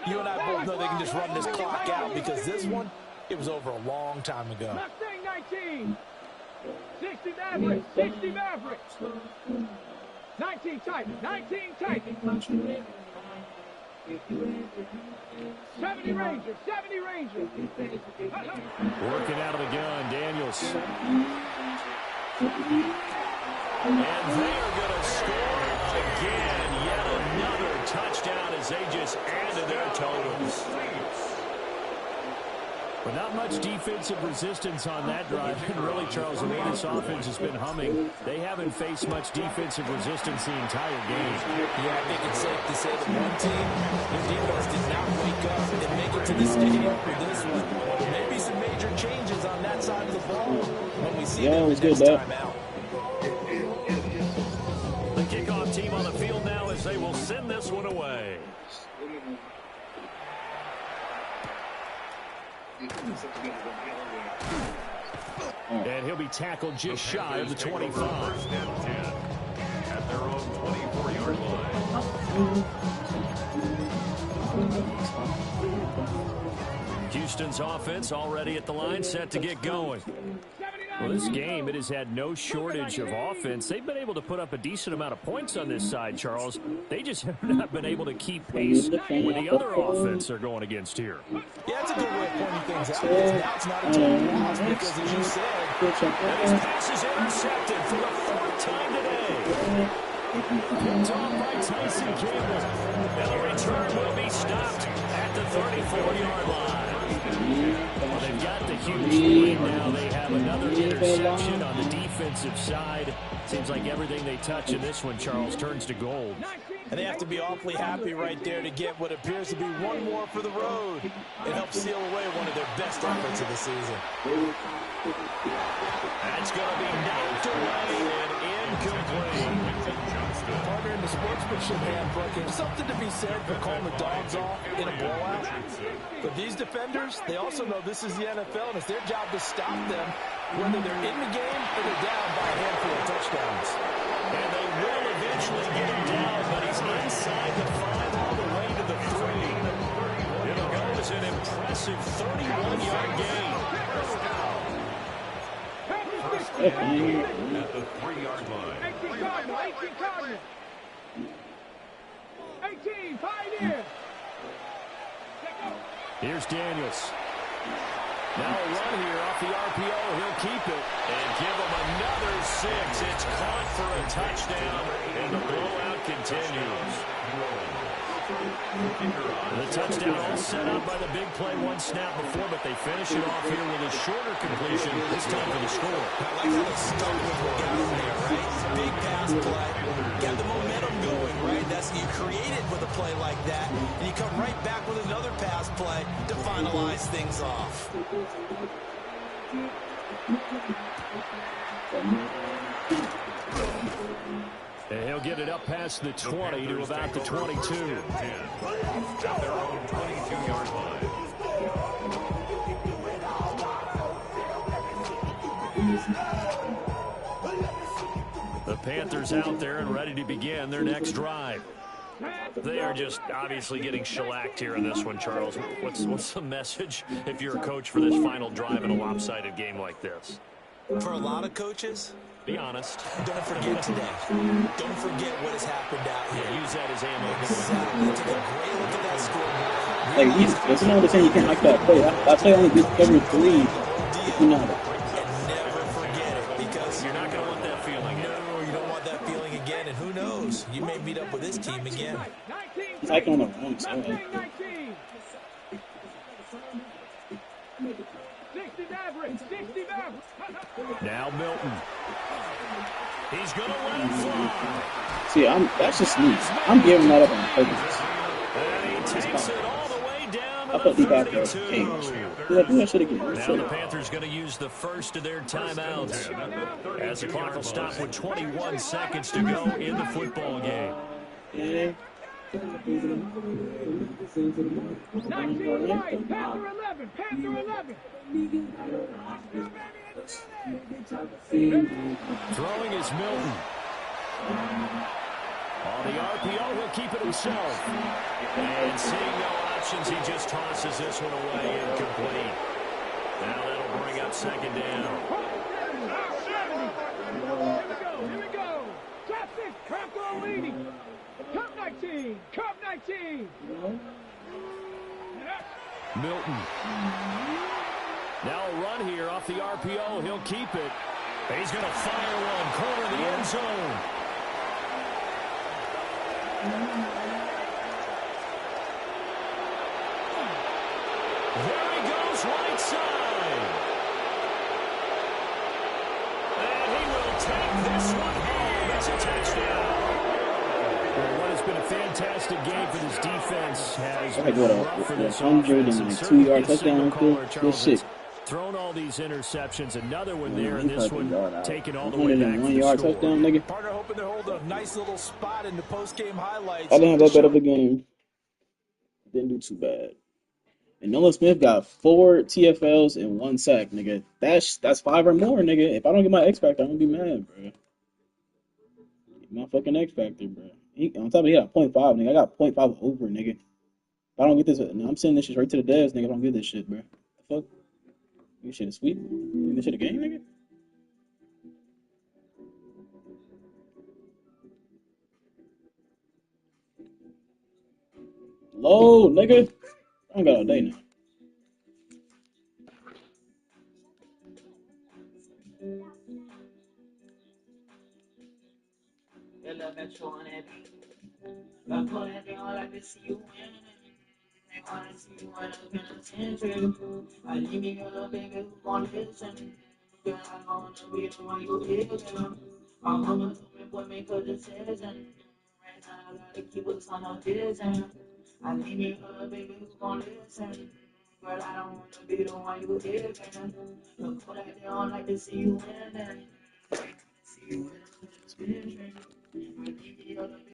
you and I both know they can just run this clock out because this one, it was over a long time ago. Mustang 19. 60 Maverick, 60 Maverick. 19 Titan, 19 Titan. 70 Rangers, 70 Rangers. Working out of the gun, Daniels. And they are going to score again. Yet another touchdown as they just add to their totals. But not much defensive resistance on that drive. And really, Charles, the way this offense has been humming, they haven't faced much defensive resistance the entire game. Yeah, I think it's safe to say that one team, their defense did not wake up and make it to the stadium for this one. There may be some major changes on that side of the ball when we see them the next time out. The kickoff team on the field now as they will send this one away. And he'll be tackled just shy of the 25. 1st and 10 at their own 24-yard line. Houston's offense already at the line, set to get going. Well, this game, it has had no shortage of offense. They've been able to put up a decent amount of points on this side, Charles. They just have not been able to keep pace with the other offense they're going against here. Yeah, that's a good way of pointing things out. Now it's not a total loss because, as you said, and his pass is intercepted for the 4th time today. Picked off by Tyson Campbell. And the return will be stopped at the 34-yard line. Well, they've got the huge lead now. They have another interception on the defensive side. Seems like everything they touch in this one, Charles, turns to gold. And they have to be awfully happy right there to get what appears to be one more for the road. It helps seal away one of their best efforts of the season. That's going to be knocked away and incomplete. Partner, in the sportsmanship handbook, there's something to be said for calling the dogs off in a blowout. But these defenders, they also know this is the NFL, and it's their job to stop them, whether they're in the game or they're down by a handful of touchdowns. And they will eventually get him down, but he's inside the 5 all the way to the 3. It'll go as an impressive 31-yard gain. At the 3-yard line. 18 Cardinal, 18 Cardinal. 18, Pioneer. Here's Daniels. Now a run here off the RPO. He'll keep it and give him another 6. It's caught for a touchdown, and the blowout continues. The touchdown all set up by the big play one snap before, but they finish it off here with a shorter completion, this time for the score. I like how they stuck with what got them there, right? Big pass play. Got the momentum going, right? That's you create it with a play like that, and you come right back with another pass play to finalize things off. And he'll get it up past the 20 to about the 22. At their own 22-yard line. The Panthers out there and ready to begin their next drive. They are just obviously getting shellacked here in this one, Charles. What's the message if you're a coach for this final drive in a lopsided game like this? For a lot of coaches, be honest. Don't forget today. Don't forget what has happened out here. Yeah, use that as ammo. Exactly. Take a great look at that scoreboard. Like, there's no understanding you can't like that play. That play only gets every 3 if you know that. And never forget it, because you're not going to want that feeling. No, you don't want that feeling again. And who knows? You may meet up with this team again. He's like on the wrong side. Now Milton. He's going to let it fly. See, that's just me. I'm giving that up on purpose. And he takes it all the way down I to thought the he got that 32. king. That should have given Now the Panthers going to use the first of their timeouts, as the clock will stop with 21 seconds to go in the football game. Yeah. 19 right, Panther 11, Panther 11. Throwing is Milton. On the RPO, he'll keep it himself. And seeing no options, he just tosses this one away, incomplete. Now that'll bring up second down. Here we go. Drop 6, Panther leading. Cup 19, Cup 19. Milton. Now a run here off the RPO. He'll keep it. He's going to fire one corner of the end zone. There he goes, right side. And he will take this one home. It's a touchdown. Well, what has been a fantastic game for this defense has been rough for this offense. And certainly 2-yard touchdown. Good shit. Thrown all these interceptions. Another one there, and this one taken all the way back to 101-yard the touchdown, nigga. Partner hoping to hold a nice little spot in the post-game highlights. I didn't have that bad of a game. Didn't do too bad. And Nolan Smith got 4 TFLs and 1 sack, nigga. That's 5 or more, nigga. If I don't get my X Factor, I'm gonna be mad, bro. My fucking X Factor, bro. On top of it, he got 0.5, nigga. I got 0.5 over, nigga. If I don't get this, I'm sending this shit right to the devs, nigga. If I don't get this shit, bro. The fuck? This shit is sweet. This shit a game, nigga? Low, nigga. I don't got all day now. I leave me alone, baby, who won't listen? Girl, I don't wanna be the one you listen. My mama told me, boy, make a decision. Right now, I gotta keep us on our vision. I leave me alone, baby, who won't listen? Girl, I don't wanna be the one you listen. Look what I don't like to see you winning. See you winning.